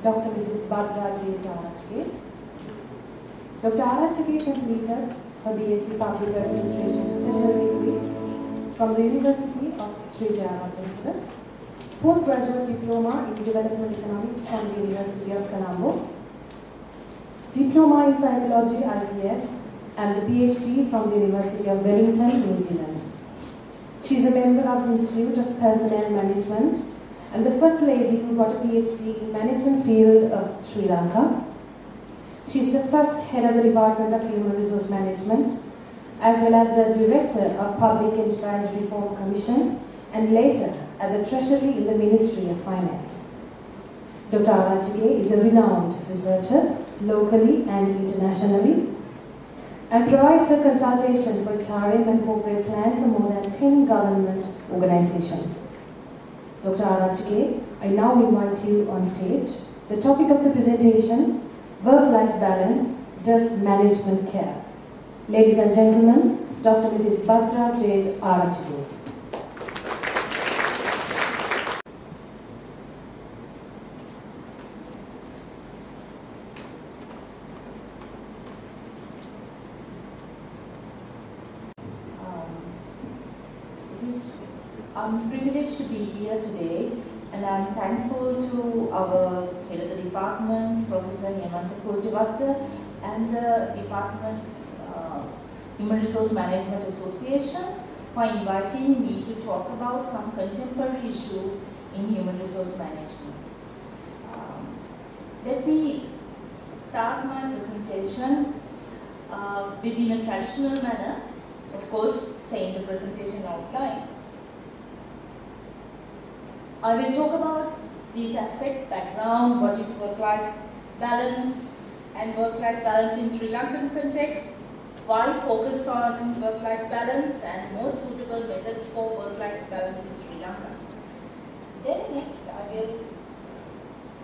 Dr. Mrs. Dialouge. Dr. Dialouge completed her BSc Public Administration Special Degree from the University of Sri Jayawardena, postgraduate diploma in Development Economics from the University of Colombo, diploma in Psychology IPS, and the PhD from the University of Wellington, New Zealand. She is a member of the Institute of Personnel Management and the first lady who got a PhD in management field of Sri Lanka. She is the first head of the Department of Human Resource Management, as well as the Director of Public Enterprise Reform Commission, and later at the Treasury in the Ministry of Finance. Dr. Dialouge is a renowned researcher, locally and internationally, and provides a consultation for HRM and corporate plan for more than 10 government organizations. Dr. Dialouge, I now invite you on stage. The topic of the presentation, Work-Life Balance, Does Management Care? Ladies and gentlemen, Dr. Mrs. Dialouge. I'm privileged to be here today, and I'm thankful to our head of the department, Professor Hemantha, and the Department Human Resource Management Association for inviting me to talk about some contemporary issue in human resource management. Let me start my presentation within a traditional manner, of course, saying the presentation outline. I will talk about these aspects, background, what is work-life balance and work-life balance in Sri Lankan context, why focus on work-life balance and most suitable methods for work-life balance in Sri Lanka. Then next,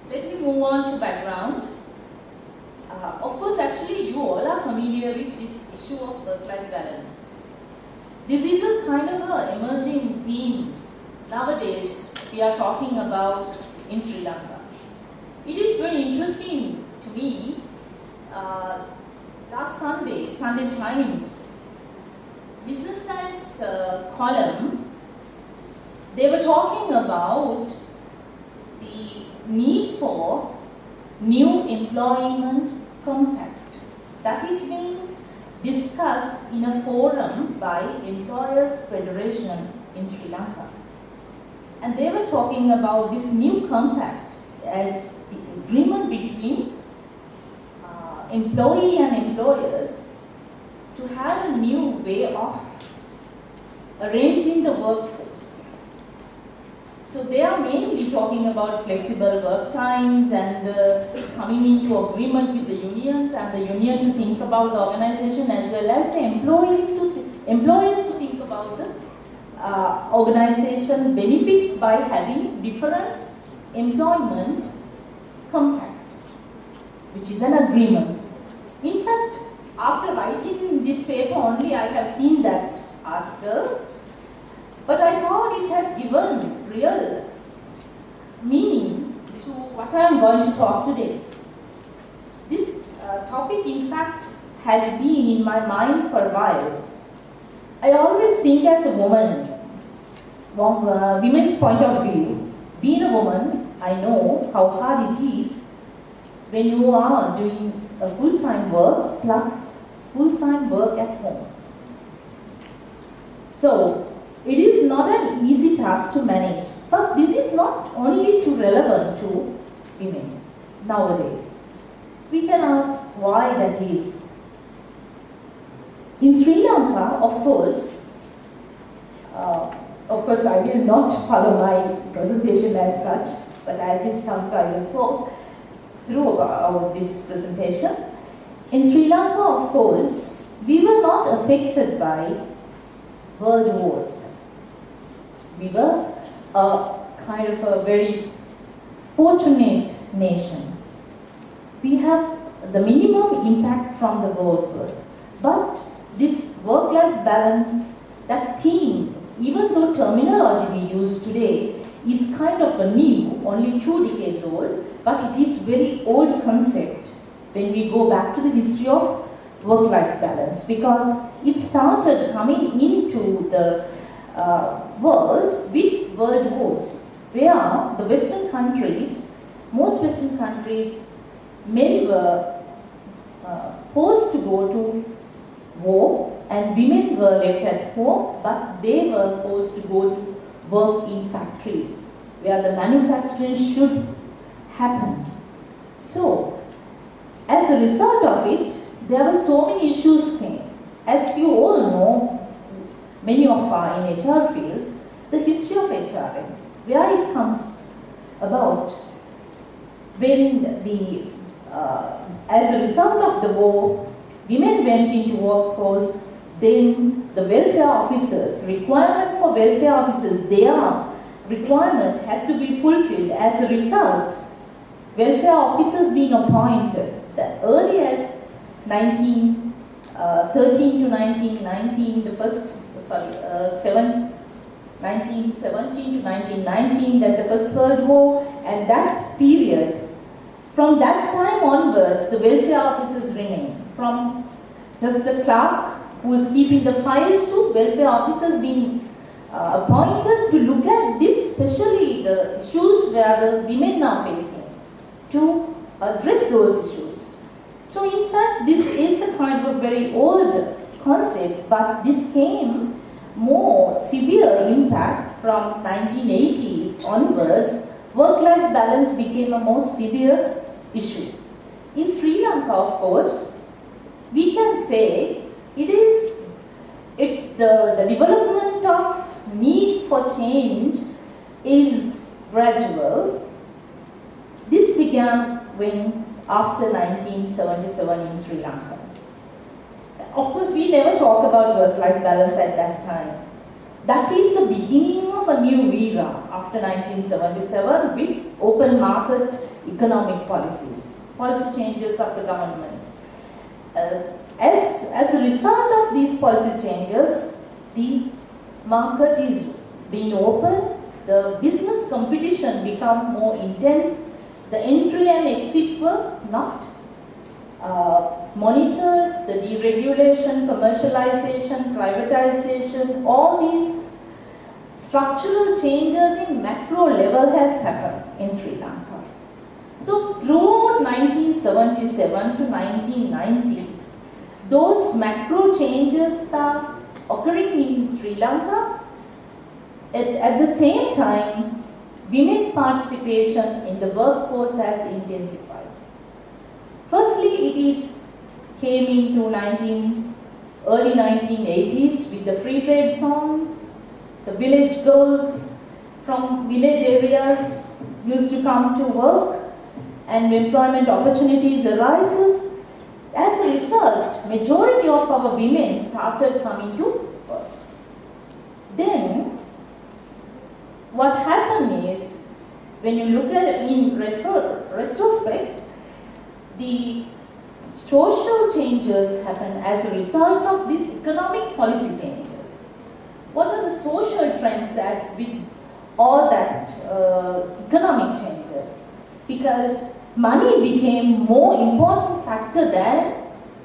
let me move on to background. Of course, actually you all are familiar with this issue of work-life balance. This is a kind of an emerging theme nowadays we are talking about in Sri Lanka. It is very interesting to me. Last Sunday Times, Business Times column, they were talking about the need for new employment compact that is being discussed in a forum by Employers Federation in Sri Lanka. And they were talking about this new compact as the agreement between employee and employers to have a new way of arranging the workforce. So they are mainly talking about flexible work times and coming into agreement with the unions and the union to think about the organization as well as the employers to think about the organization benefits by having different employment compact, which is an agreement. In fact, after writing this paper only, I have seen that article, but I thought it has given real meaning to what I am going to talk today. This topic, in fact, has been in my mind for a while. I always think as a woman, from women's point of view, being a woman, I know how hard it is when you are doing a full-time work plus full-time work at home. So, it is not an easy task to manage, but this is not only too relevant to women nowadays. We can ask why that is. In Sri Lanka, of course, I will not follow my presentation as such, but as it comes, I will talk through about this presentation. In Sri Lanka, of course, we were not affected by world wars. We were a kind of a very fortunate nation. We have the minimum impact from the world wars, but this work-life balance, that theme, even though terminology we use today is kind of a new, only 2 decades old, but it is very old concept when we go back to the history of work-life balance, because it started coming into the world with world wars, where the Western countries, most Western countries, men were forced to go to war and women were left at home, but they were forced to go to work in factories where the manufacturing should happen. So, as a result of it, there were so many issues came. As you all know, many of are in HR field, the history of HRM, where it comes about when the, as a result of the war, women went into workforce, then the welfare officers, requirement for welfare officers, their requirement has to be fulfilled. As a result, welfare officers being appointed, the early as 1913 to 1919, the first, 1917 to 1919, then the First World War, and that period, from that time onwards, the welfare officers remain. From just a clerk who was keeping the files to welfare officers being appointed to look at this, especially the issues where the women are facing, to address those issues. So in fact, this is a kind of very old concept, but this came more severe impact from 1980s onwards. Work-life balance became a more severe issue. In Sri Lanka, of course, we can say the development of need for change is gradual. This began when after 1977 in Sri Lanka. Of course, we never talk about work-life balance at that time. That is the beginning of a new era after 1977 with open market economic policies, policy changes of the government. As a result of these policy changes, the market is being open, the business competition become more intense, the entry and exit were not monitored, the deregulation, commercialization, privatization, all these structural changes in macro level has happened in Sri Lanka. So throughout 1977 to 1990s, those macro changes are occurring in Sri Lanka. At the same time, women participation in the workforce has intensified. Firstly, it came into early 1980s with the free trade zones. The village girls from village areas used to come to work, and employment opportunities arises. As a result, majority of our women started coming to work. Then, what happened is, when you look at it in retrospect, the social changes happen as a result of these economic policy changes. What are the social trends as with all that economic changes? Because money became more important factor than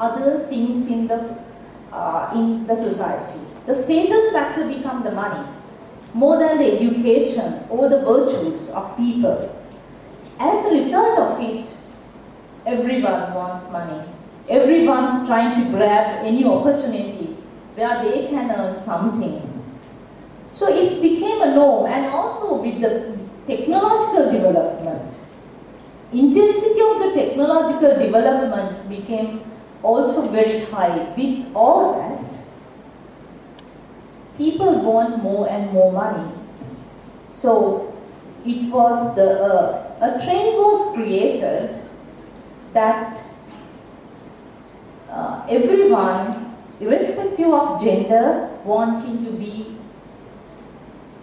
other things in the society. The status factor became the money, more than the education or the virtues of people. As a result of it, everyone wants money. Everyone's trying to grab any opportunity where they can earn something. So it became a norm, and also with the technological development, intensity of the technological development became also very high. With all that, people want more and more money. So it was a trend was created that everyone, irrespective of gender, wanting to be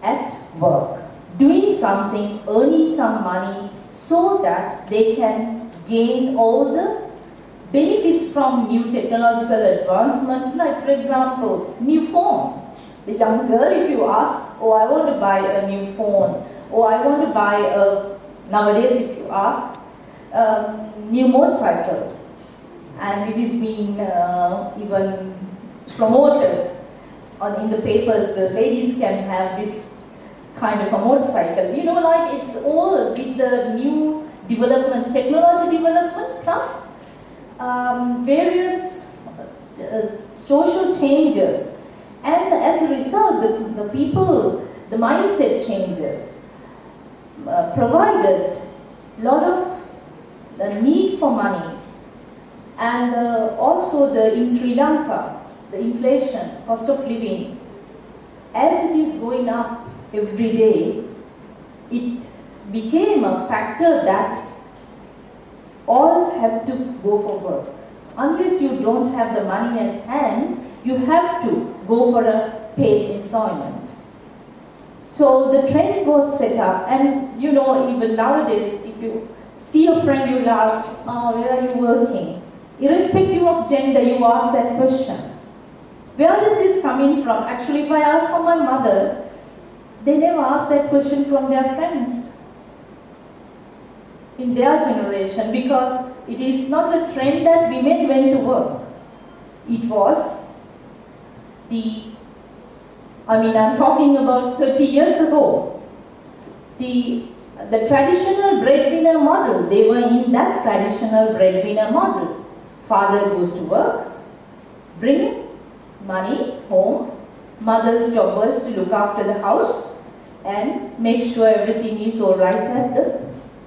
at work, doing something, earning some money, so that they can gain all the benefits from new technological advancement. Like, for example, new phone. The young girl, if you ask, oh, I want to buy a new phone, or I want to buy nowadays if you ask, new motorcycle, and it is being even promoted in the papers. The ladies can have this kind of a motorcycle. You know, like it's all with the new developments, technology development plus various social changes, and as a result, the people, the mindset changes, provided a lot of the need for money, and also in Sri Lanka, the inflation, cost of living, as it is going up every day, it became a factor that all have to go for work. Unless you don't have the money at hand, you have to go for a paid employment. So the trend was set up, and you know, even nowadays, if you see a friend, you'll ask, oh, where are you working? Irrespective of gender, you ask that question. Where this is coming from? Actually, if I ask from my mother, they never ask that question from their friends in their generation, because it is not a trend that women went to work. It was I'm talking about 30 years ago. The traditional breadwinner model, they were in that traditional breadwinner model. Father goes to work, bring money home, mother's job was to look after the house and make sure everything is all right at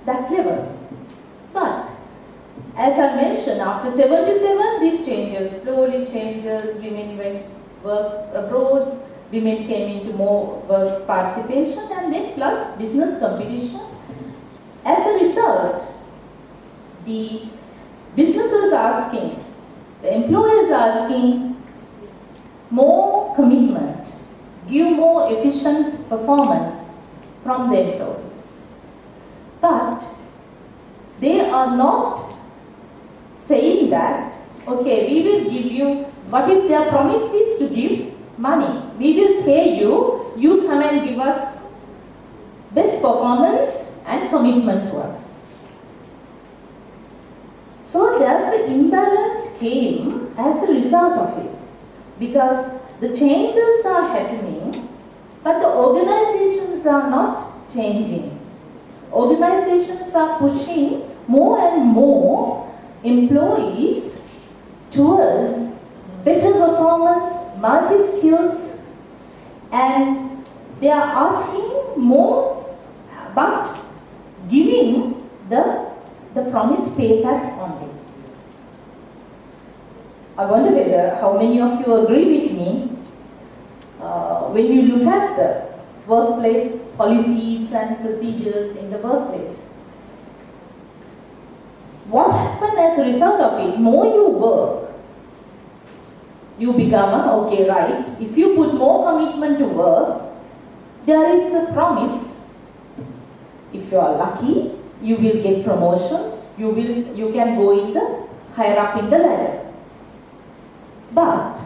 that level. But as I mentioned, after 77, this changes, slowly changes. Women went work abroad, women came into more work participation, and then plus business competition. As a result, the businesses are asking, the employers are asking more commitment, give more efficient performance from the employees. But they are not saying that, okay, we will give you, what is their promise is to give money. We will pay you, you come and give us best performance and commitment to us. So there's an imbalance came as a result of it, because the changes are happening, but the organizations are not changing. Organizations are pushing more and more employees towards better performance, multi-skills, and they are asking more, but giving the promised pay cut only. I wonder whether how many of you agree with me when you look at the workplace policies and procedures in the workplace. What happened as a result of it? More you work, you become, okay, right, if you put more commitment to work, there is a promise. If you are lucky, you will get promotions, you can go in the higher up in the ladder. But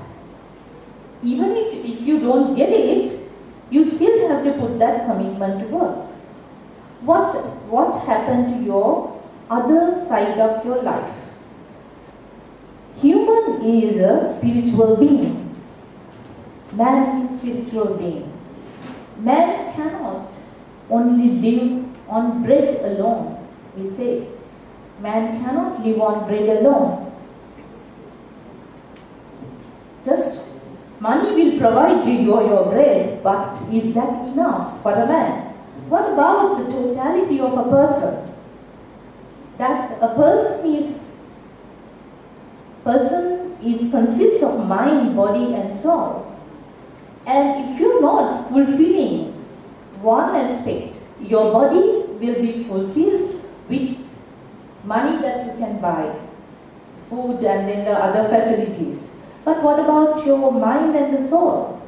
even if you don't get it, you still have to put that commitment to work. What happened to your other side of your life? Human is a spiritual being. Man is a spiritual being. Man cannot only live on bread alone, we say. Man cannot live on bread alone. Just money will provide you your bread, but is that enough for a man? What about the totality of a person? That a person consists of mind, body and soul. And if you're not fulfilling one aspect, your body will be fulfilled with money that you can buy, food and then the other facilities. But what about your mind and the soul?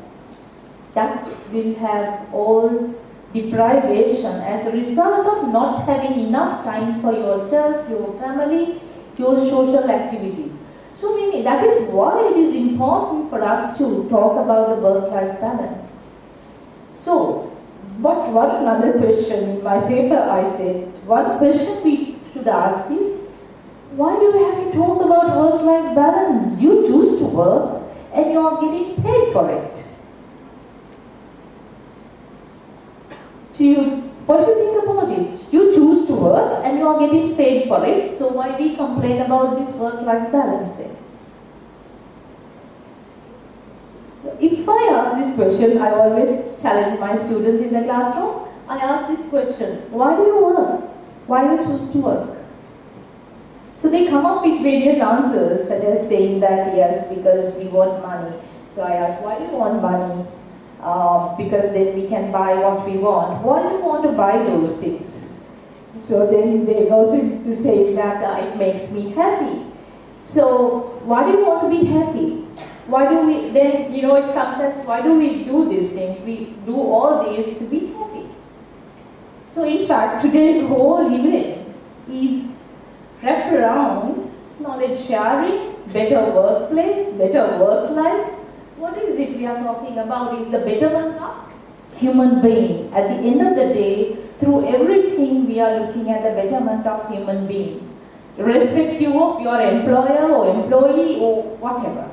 That will have all deprivation as a result of not having enough time for yourself, your family, your social activities. So that is why it is important for us to talk about the work-life balance. So, but one another question in my paper I said, one question we should ask is, Why do we have to talk about work-life balance? You choose to work and you are getting paid for it. What do you think about it? You choose to work and you are getting paid for it, so why we complain about this work-life balance then? So if I ask this question, I always challenge my students in the classroom. I ask this question, why do you work? Why do you choose to work? So they come up with various answers, such as saying that, yes, because we want money. So I ask, why do you want money? Because then we can buy what we want. Why do you want to buy those things? So then they go to say that it makes me happy. So why do you want to be happy? Why do we, then, it comes as, why do we do these things? We do all these to be happy. So in fact, today's whole event is wrapped around knowledge sharing, better workplace, better work life. What is it we are talking about is the betterment of human being. At the end of the day, through everything we are looking at the betterment of human being, irrespective of your employer or employee or whatever.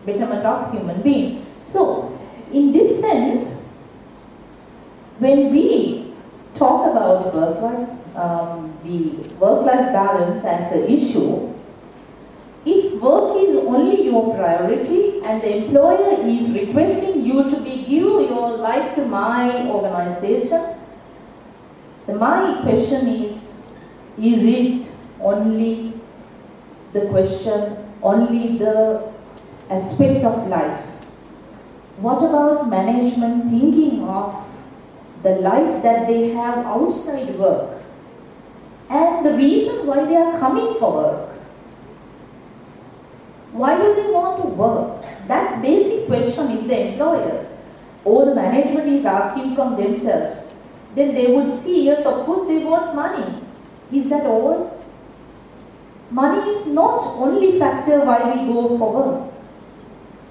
Betterment of human being. So, in this sense, when we talk about the work-life balance as an issue, if work is only your priority and the employer is requesting you to give your life to my organization, my question is it only the question, only the aspect of life? What about management thinking of the life that they have outside work and the reason why they are coming for work? Why do they want to work? That basic question, if the employer or the management is asking from themselves, then they would see, yes, of course they want money. Is that all? Money is not only factor why we go for work.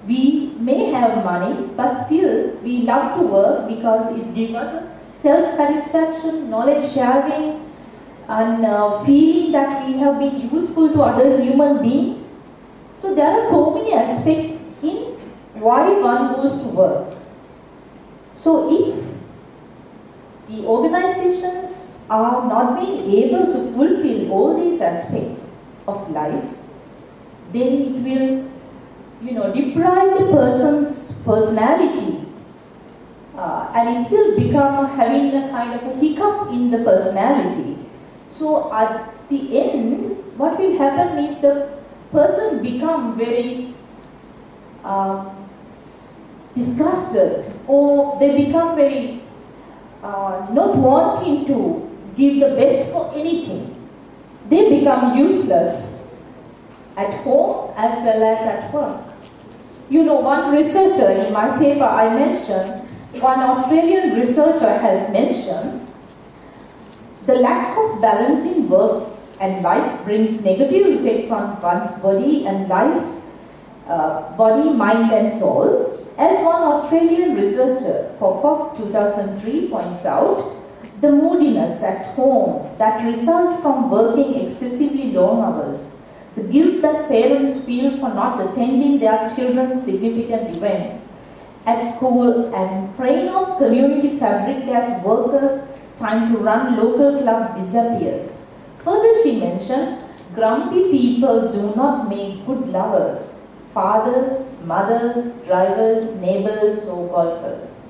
We may have money, but still we love to work because it gives us self-satisfaction, knowledge sharing, and feeling that we have been useful to other human beings. So there are so many aspects in why one goes to work. So if the organizations are not being able to fulfill all these aspects of life, then it will deprive the person's personality and it will become having a kind of a hiccup in the personality. So at the end, what will happen is the person become very disgusted, or they become very not wanting to give the best for anything. They become useless at home as well as at work. One researcher in my paper I mentioned, one Australian researcher has mentioned, the lack of balance in work and life brings negative effects on one's body and life, body, mind and soul. As one Australian researcher, Pocock 2003 points out, the moodiness at home that results from working excessively long hours, the guilt that parents feel for not attending their children's significant events at school, and fraying of community fabric as workers' time to run local club disappears. Further, she mentioned, grumpy people do not make good lovers, fathers, mothers, drivers, neighbors, or golfers.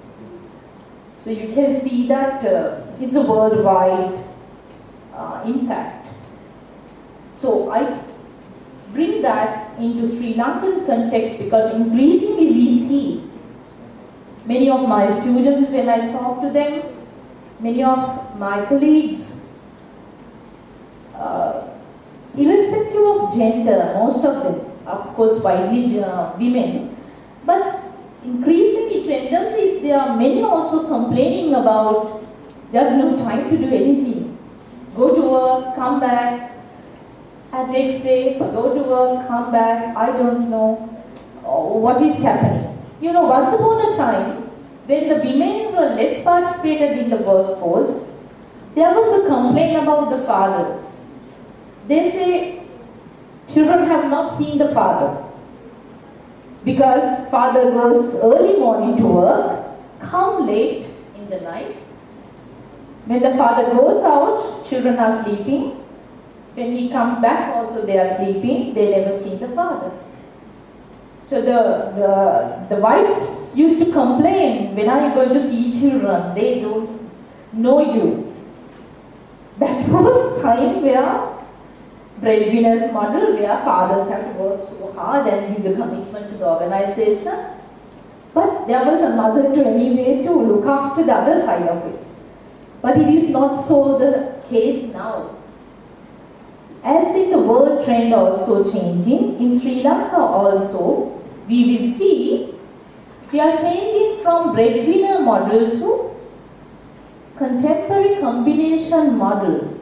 So you can see that it's a worldwide impact. So I bring that into Sri Lankan context because increasingly we see many of my students, when I talk to them, many of my colleagues, irrespective of gender, most of them, of course, widely women, but increasingly tendencies, there are many also complaining about there's no time to do anything. Go to work, come back, and next day, go to work, come back, I don't know what is happening. Once upon a time, when the women were less participated in the workforce, there was a complaint about the fathers. They say, children have not seen the father. Because father goes early morning to work, come late in the night. When the father goes out, children are sleeping. When he comes back also they are sleeping. They never see the father. So the wives used to complain, when are you going to see children? They don't know you. That was time where breadwinners model, where fathers have to work so hard and give the commitment to the organization. But there was a mother to anyway to look after the other side of it. But it is not so the case now. As in the world trend also changing, in Sri Lanka also, we will see we are changing from breadwinner model to contemporary combination model.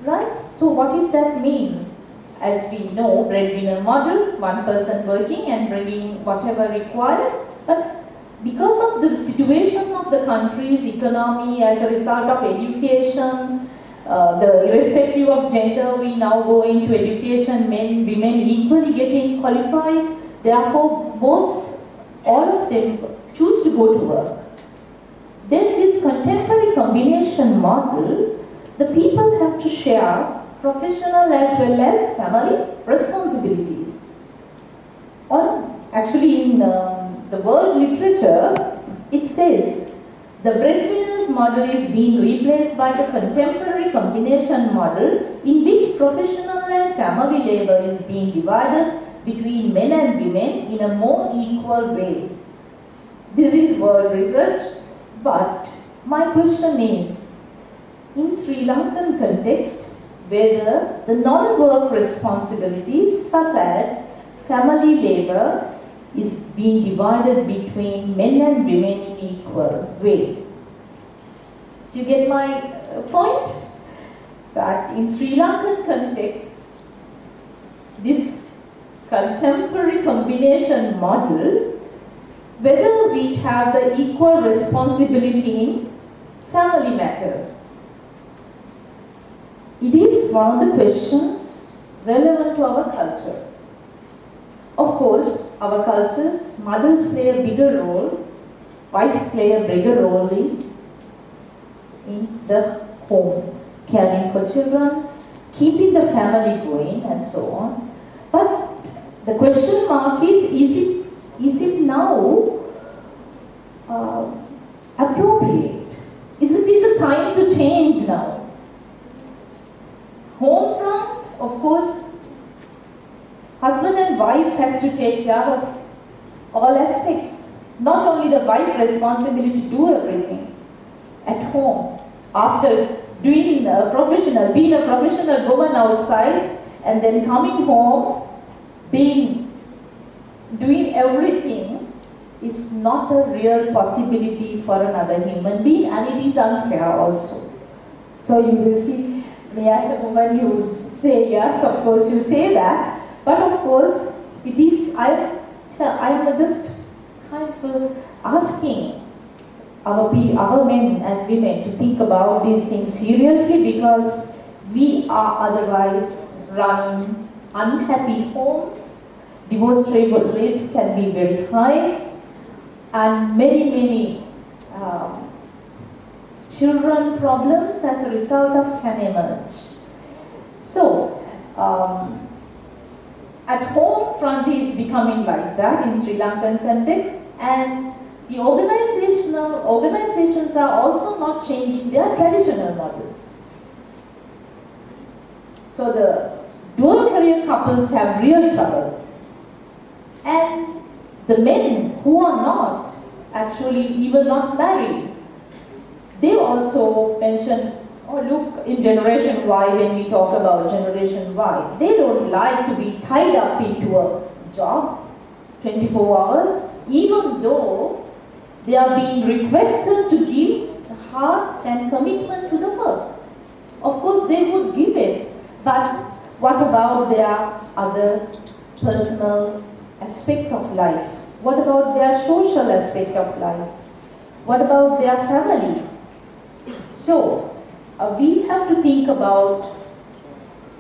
Right? So what does that mean? As we know, breadwinner model, one person working and bringing whatever required. But because of the situation of the country's economy as a result of education, irrespective of gender, we now go into education, men, women equally getting qualified. Therefore, all of them choose to go to work. Then this contemporary combination model, the people have to share professional as well as family responsibilities. Actually, in the world literature, it says the breadwinner's model is being replaced by the contemporary combination model in which professional and family labor is being divided between men and women in a more equal way. This is world research, but my question is, in Sri Lankan context, whether the non-work responsibilities such as family labor is being divided between men and women in equal way. Do you get my point? That in Sri Lankan context, this contemporary combination model, whether we have the equal responsibility in family matters. It is one of the questions relevant to our culture. Of course, our cultures, mothers play a bigger role, wives play a bigger role in the home, caring for children, keeping the family going and so on. But the question mark is it now appropriate? Isn't it a time to change now? Home front, of course, husband and wife has to take care of all aspects. Not only the wife responsibility to do everything at home. After being a professional woman outside and then coming home, doing everything is not a real possibility for another human being, and it is unfair also. So you will see, as a woman you would say yes, of course you say that, but of course it is, I am just kind of asking our men and women to think about these things seriously, because we are otherwise running unhappy homes, divorce rates can be very high, and many children problems as a result of can emerge. So, at home front is becoming like that in Sri Lankan context, and the organizations are also not changing their traditional models. So the dual career couples have real trouble. And the men who are not, actually even not married, they also mention, oh look, in Generation Y, when we talk about Generation Y, they don't like to be tied up into a job 24 hours, even though they are being requested to give the heart and commitment to the work. Of course, they would give it, but what about their other personal aspects of life? What about their social aspect of life? What about their family? So, we have to think about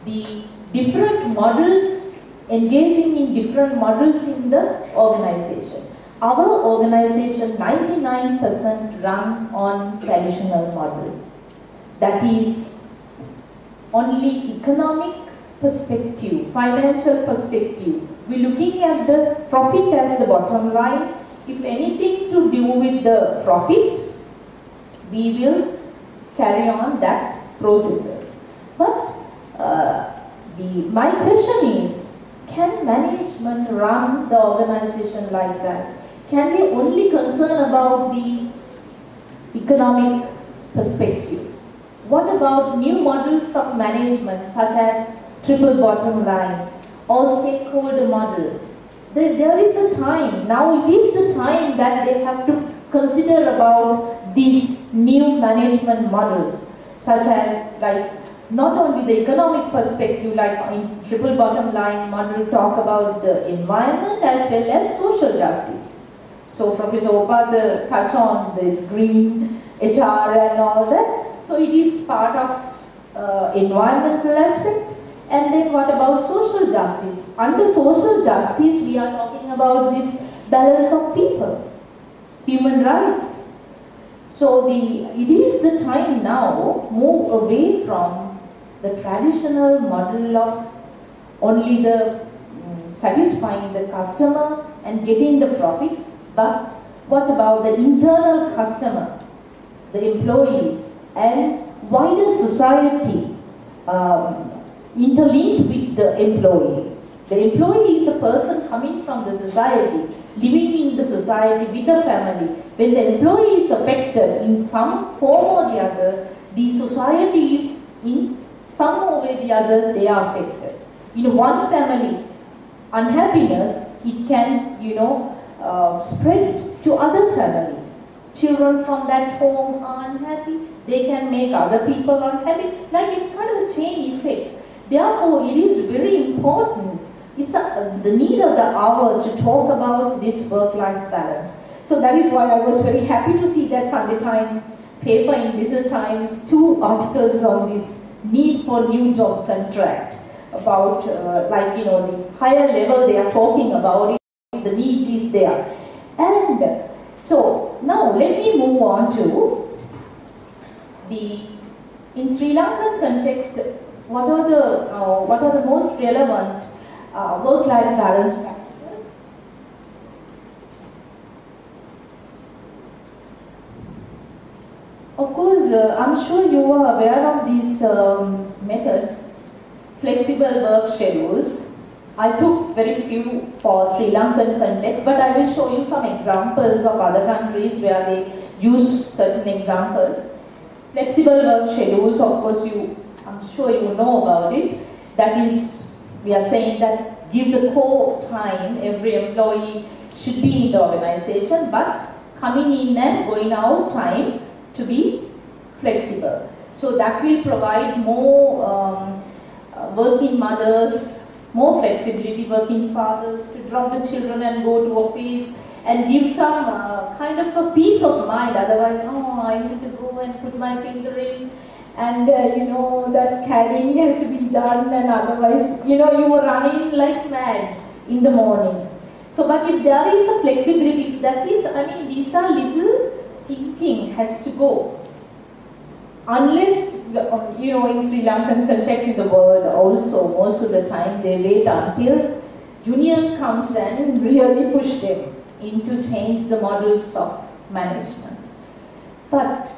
the different models, engaging in different models in the organization. Our organization 99% run on traditional model. That is only economic perspective, financial perspective. We're looking at the profit as the bottom line. If anything to do with the profit, we will carry on that processes. But my question is, can management run the organization like that? Can they only concern about the economic perspective? What about new models of management such as triple bottom line or stakeholder model? There is a time, now it is the time that they have to consider about these new management models, such as like not only the economic perspective, like in triple bottom line model talk about the environment as well as social justice. So Professor Opad touch on this green HR and all that. So it is part of environmental aspect. And then what about social justice? Under social justice, we are talking about this balance of people, human rights. So it is the time now move away from the traditional model of only the satisfying the customer and getting the profits, but what about the internal customer, the employees, and wider society interlinked with the employee. The employee is a person coming from the society, living in the society with a family. When the employee is affected in some form or the other, the society is in some way or the other, they are affected. In one family, unhappiness, it can, spread to other families. Children from that home are unhappy, they can make other people unhappy. Like it's kind of a chain effect. Therefore, it is very important. It's the need of the hour to talk about this work-life balance. So that is why I was very happy to see that Sunday Times paper in Business Times, 2 articles on this need for new job contract about the higher level they are talking about it, the need is there. And so now let me move on to in Sri Lankan context, what are the most relevant work-life balance practices? Of course, I'm sure you are aware of these methods, flexible work schedules. I took very few for Sri Lankan context, but I will show you some examples of other countries where they use certain examples. Flexible work schedules, of course, I'm sure you know about it. That is, we are saying that give the core time, every employee should be in the organization, but coming in and going out time to be flexible. So that will provide more working mothers, more flexibility, working fathers to drop the children and go to office and give some kind of a peace of mind. Otherwise, I need to go and put my finger in, and the scanning has to be done, and otherwise, you are running like mad in the mornings. So, but if there is a flexibility, that is, these are little thinking has to go. Unless, in Sri Lankan context in the world also, most of the time they wait until union comes and really push them into change the models of management. But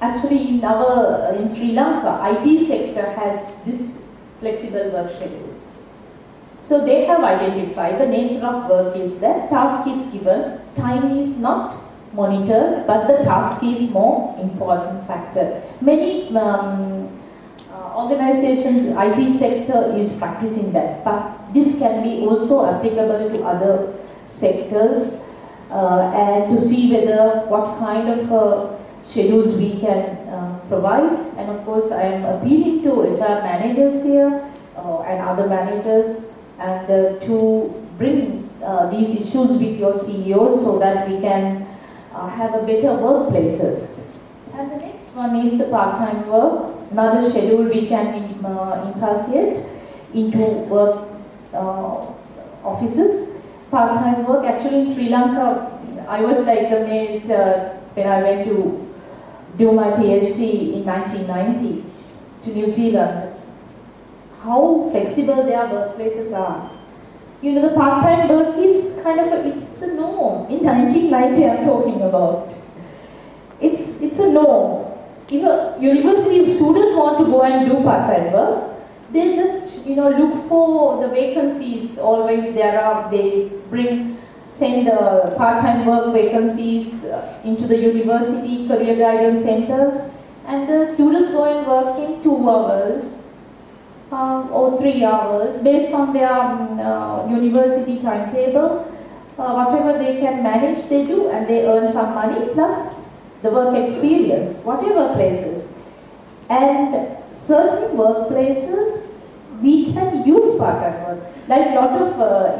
actually in Sri Lanka, IT sector has this flexible work schedules. So they have identified the nature of work is that task is given, time is not monitored, but the task is more important factor. Many organizations, IT sector is practicing that, but this can be also applicable to other sectors and to see whether what kind of schedules we can provide. And of course, I am appealing to HR managers here and other managers and to bring these issues with your CEOs so that we can have a better workplaces. And the next one is the part-time work. another schedule we can inculcate into work offices. Part-time work. Actually, in Sri Lanka, I was like amazed when I went to do my PhD in 1990 to New Zealand. How flexible their workplaces are. You know, the part-time work is kind of it's a norm. In 1990, I'm talking about. It's a norm. If a university student want to go and do part-time work, they just look for the vacancies. Always there are. They send part-time work vacancies into the university career guidance centers, and the students go and work in 2 hours or 3 hours based on their university timetable. Whatever they can manage, they do, and they earn some money plus the work experience, whatever places. And certain workplaces we can use part-time work. Like a lot of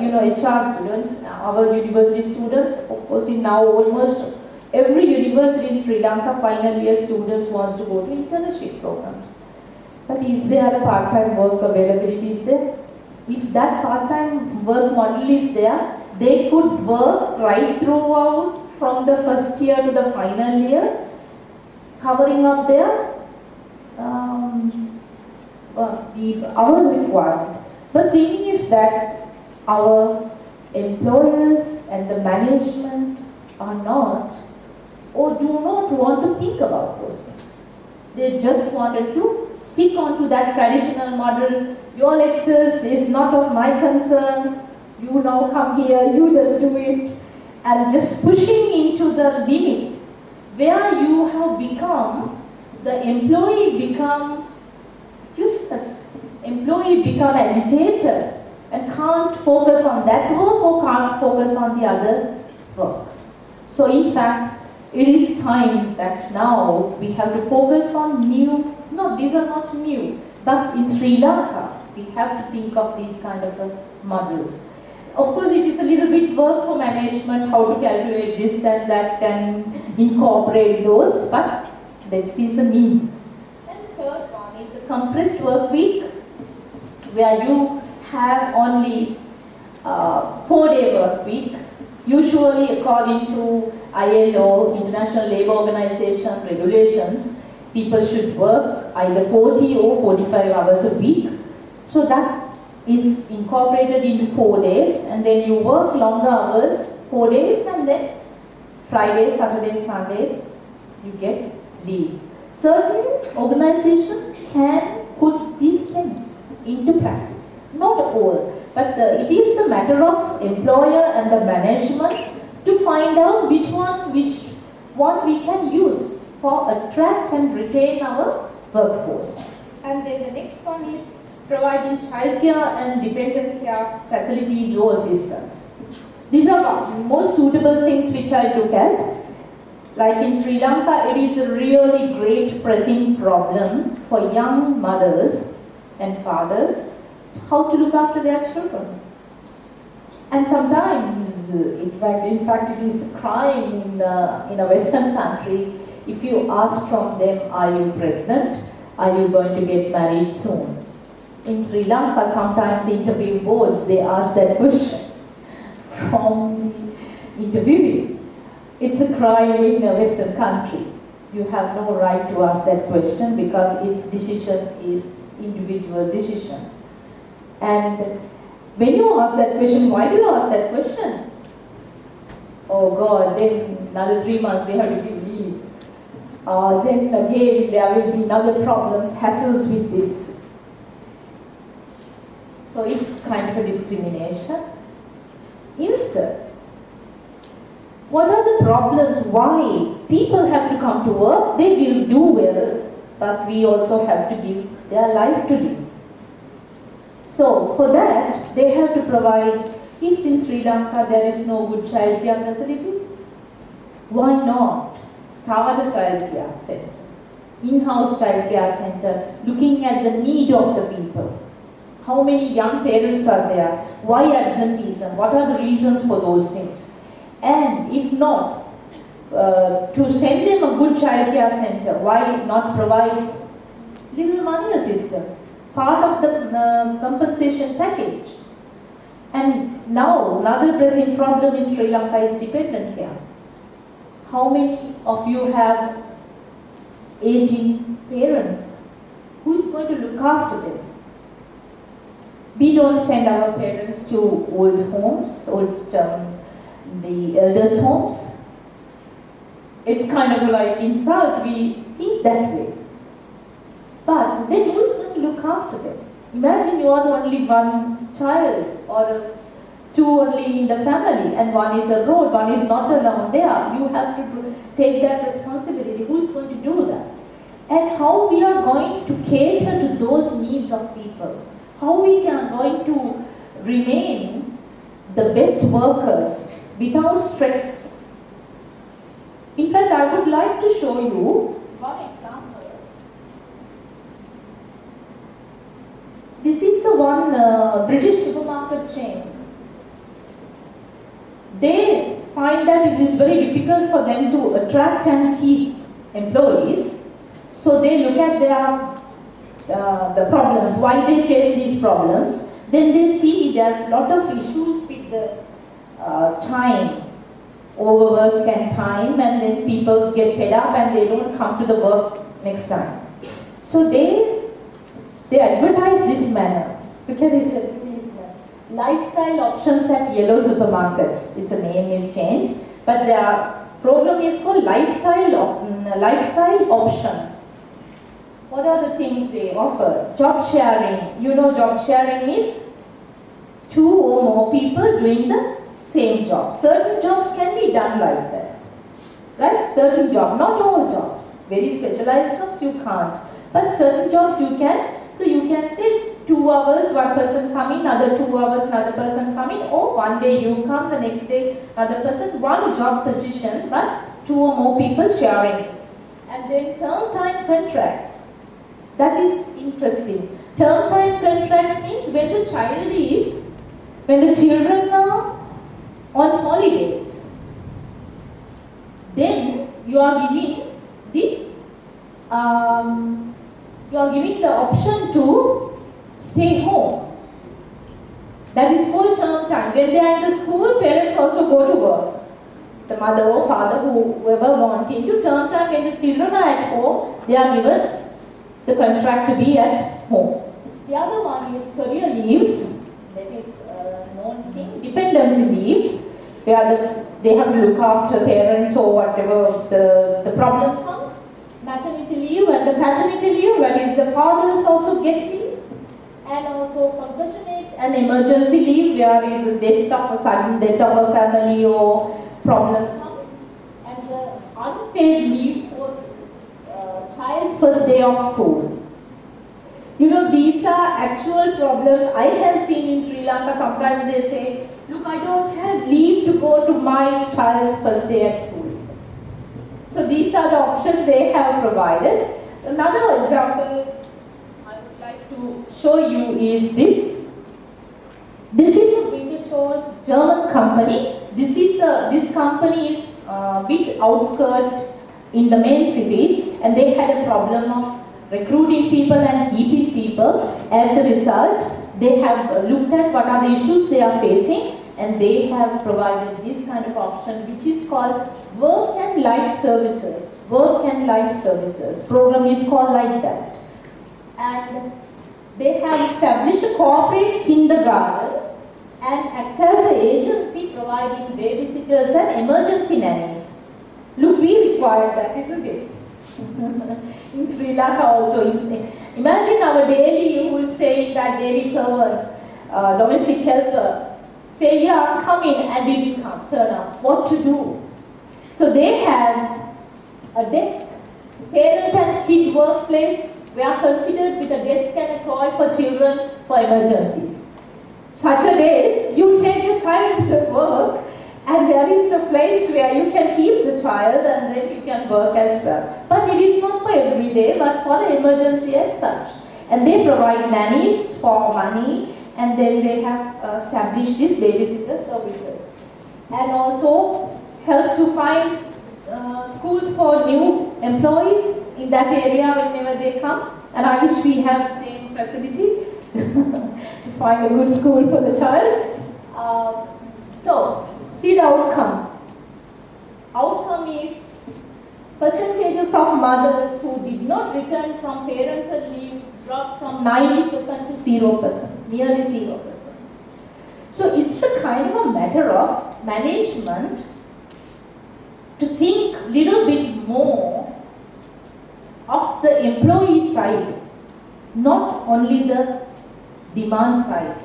HR students, our university students, of course, in now almost every university in Sri Lanka, final year students wants to go to internship programs. But is there a part-time work availability is there? If that part-time work model is there, they could work right throughout from the first year to the final year, covering up their the hours required. But the thing is that our employers and the management are not or do not want to think about those things. They just wanted to stick on to that traditional model. Your lectures is not of my concern. You now come here, you just do it. And just pushing into the limit where you have become, the employee become useless. Employee become agitated and can't focus on that work or can't focus on the other work. So in fact, it is time that now we have to focus on new, no, these are not new, but in Sri Lanka, we have to think of these kind of models. Of course, it is a little bit work for management, how to calculate this and that and incorporate those, but this is a need. And the third one is a compressed work week, where you have only 4-day work week, usually according to ILO, International Labour Organization regulations, people should work either 40 or 45 hours a week. So that is incorporated into 4 days, and then you work longer hours, 4 days, and then Friday, Saturday, Sunday, you get leave. Certain organizations can put these things into practice. Not all, but it is the matter of employer and the management to find out which one we can use for attract and retain our workforce. And then the next one is providing childcare and dependent care facilities or assistance. These are most suitable things which I look at. Like in Sri Lanka, it is a really great pressing problem for young mothers and fathers how to look after their children. And sometimes, in fact, it is a crime in a Western country if you ask from them, are you pregnant? Are you going to get married soon? In Sri Lanka, sometimes interview boards, they ask that question from the interviewee. It's a crime in a Western country. You have no right to ask that question because its decision is individual decision. And when you ask that question, why do you ask that question? Oh God, then another 3 months we have to give leave. Then again there will be another problems, hassles with this. So it's kind of a discrimination. Instead, what are the problems why people have to come to work? They will do well, but we also have to give their life to live. So for that, they have to provide, if in Sri Lanka there is no good childcare facilities, why not start a childcare center, in-house childcare center, looking at the need of the people. How many young parents are there? Why absenteeism? What are the reasons for those things? And if not, to send them a good childcare center, why not provide little money assistance, part of the compensation package. And now, another pressing problem in Sri Lanka is dependent care. How many of you have aging parents? Who is going to look after them? We don't send our parents to old homes, the elders' homes. It's kind of like insult, we think that way. But then who is going to look after them? Imagine you are the only one child or two only in the family and one is abroad, one is not alone there. You have to take that responsibility. Who is going to do that? And how we are going to cater to those needs of people. How we are going to remain the best workers without stress. In fact, I would like to show you one example. This is the one British supermarket chain. They find that it is very difficult for them to attract and keep employees. So they look at the problems, why they face these problems. Then they see there's a lot of issues with the time, overwork and time, and then people get fed up and they don't come to the work next time. So they advertise this manner. Look at this advertisement. Lifestyle options at yellow supermarkets. Its name is changed, but their program is called lifestyle options. What are the things they offer? Job sharing. You know job sharing is two or more people doing the same job. Certain jobs can be done like that. Right? Certain jobs, not all jobs. Very specialized jobs you can't. But certain jobs you can. So you can say 2 hours, one person come in, another 2 hours, another person come in, or one day you come, the next day another person, one job position, but 2 or more people sharing. And then term time contracts. That is interesting. Term time contracts means when the children are on holidays, then you are giving the option to stay home. That is called term time. When they are in the school, parents also go to work. The mother or father, whoever wanting to. Term time, when the children are at home, they are given the contract to be at home. The other one is career leaves. That is a known thing. Dependency leaves, where they have to look after parents or whatever the problem comes. Maternity leave and the paternity leave, that is the fathers also get leave. And also compassionate and emergency leave, where is a sudden death of a family or problem comes. And the unpaid leave for child's first day of school. You know, these are actual problems I have seen in Sri Lanka. Sometimes they say, look, I don't have leave to go to my child's first day at school. So these are the options they have provided. Another example I would like to show you is this. This is a British-owned German company. This company is a bit outskirts in the main cities, and they had a problem of recruiting people and keeping people. As a result, they have looked at what are the issues they are facing, and they have provided this kind of option, which is called Work and Life Services. Work and Life Services. Program is called like that. And they have established a corporate kindergarten and act as an agency providing babysitters and emergency nannies. Look, we require that, isn't it? In Sri Lanka also. Imagine our daily who is saying that daily servant, domestic helper, say, yeah, come in, and didn't come, turn up. What to do? So they have a desk, parent and kid workplace. We are configured with a desk and a toy for children for emergencies. Such a days, you take the child to work, and there is a place where you can keep the child and then you can work as well. But it is not for every day, but for an emergency as such. And they provide nannies for money, and then they have established these babysitter services. And also help to find schools for new employees in that area whenever they come. and I wish we have the same facility to find a good school for the child. So, see the outcome. Outcome is percentages of mothers who did not return from parental leave dropped from 90% to 0%, nearly 0%. So it's a kind of a matter of management to think a little bit more of the employee side, not only the demand side,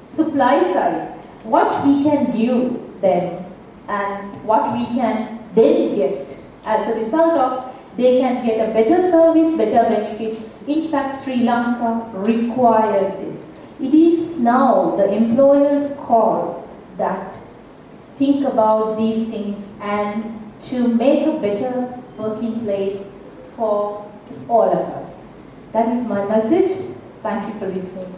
supply side, what we can give them and what we can then get. As a result of, they can get a better service, better benefit. In fact, Sri Lanka required this. It is now the employer's call that think about these things and to make a better working place for all of us. That is my message. Thank you for listening.